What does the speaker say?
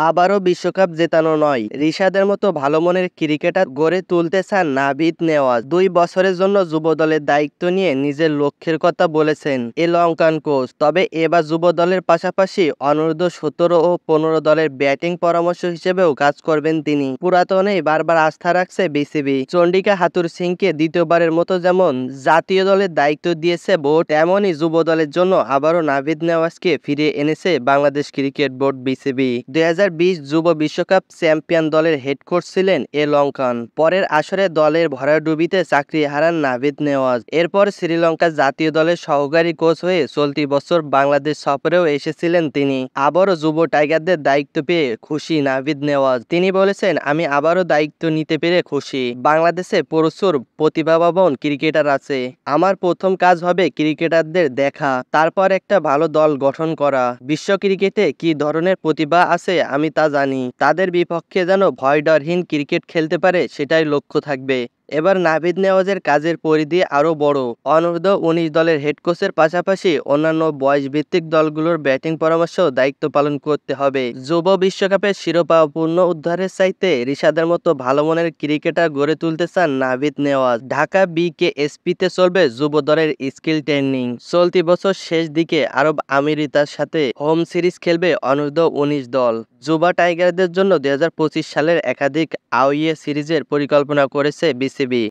আবারও বিশ্বকাপ জেতানো নয়, রিশাদের মতো ভালো মনের ক্রিকেটার গড়ে তুলতে চান নাভিদ নেওয়াজ। ২ বছরের জন্য যুব দলের দায়িত্ব নিয়ে নিজের লক্ষ্যের কথা বলেছেন এ লঙ্কান কোচ। তবে এবার যুব দলের পাশাপাশি অনূর্ধ্ব-১৭ ও ১৫ দলের ব্যাটিং পরামর্শ হিসেবেও কাজ করবেন তিনি। পুরাতনেই বারবার আস্থা রাখছে বিসিবি। চন্ডিকা হাথুর সিংকে দ্বিতীয়বারের মতো যেমন জাতীয় দলের দায়িত্ব দিয়েছে বোর্ড, তেমনই যুব দলের জন্য আবারও নাভিদ নেওয়াজকে ফিরিয়ে এনেছে বাংলাদেশ ক্রিকেট বোর্ড বিসিবি। ২০২০ যুব বিশ্বকাপ চ্যাম্পিয়ন দলের হেড কোচ ছিলেন এ লঙ্কান। পরের আসরে দলের ভরাডুবিতে চাকরি হারান নাভিদ নেওয়াজ। এরপর শ্রীলঙ্কা জাতীয় দলের সহকারী কোচ হয়ে চলতি বছর বাংলাদেশ সফরেও এসেছিলেন তিনি। আবারও যুব টাইগারদের দায়িত্ব পেয়ে খুশি নাভিদ নেওয়াজ। তিনি বলেছেন, আমি আবারও দায়িত্ব নিতে পেরে খুশি। বাংলাদেশে প্রচুর প্রতিভাবান ক্রিকেটার আছে। আমার প্রথম কাজ হবে ক্রিকেটারদের দেখা, তারপর একটা ভালো দল গঠন করা। বিশ্ব ক্রিকেটে কি ধরনের প্রতিভা আছে আমি তা জানি। তাদের বিপক্ষে যেন ভয়ডরহীন ক্রিকেট খেলতে পারে সেটাই লক্ষ্য থাকবে। এবার নাভিদ নেওয়াজের কাজের পরিধি আরও বড়। অনূর্ধ্ব-১৯ দলের হেড কোচের পাশাপাশি অন্যান্য বয়সভিত্তিক দলগুলোর ব্যাটিং পরামর্শেও দায়িত্ব পালন করতে হবে। যুব বিশ্বকাপের শিরোপা পুনরুদ্ধারের চাইতে রিশাদের মতো ভালো মনের ক্রিকেটার গড়ে তুলতে চান নাভিদ নেওয়াজ। ঢাকা বিকেএসপিতে চলবে যুব দলের স্কিল ট্রেনিং। চলতি বছর শেষ দিকে আরব আমিরাতের সাথে হোম সিরিজ খেলবে অনূর্ধ্ব-১৯ দল। যুবা টাইগারদের জন্য ২০২৫ সালের একাধিক আওয়াইয়ে সিরিজের পরিকল্পনা করেছে বিসিবি।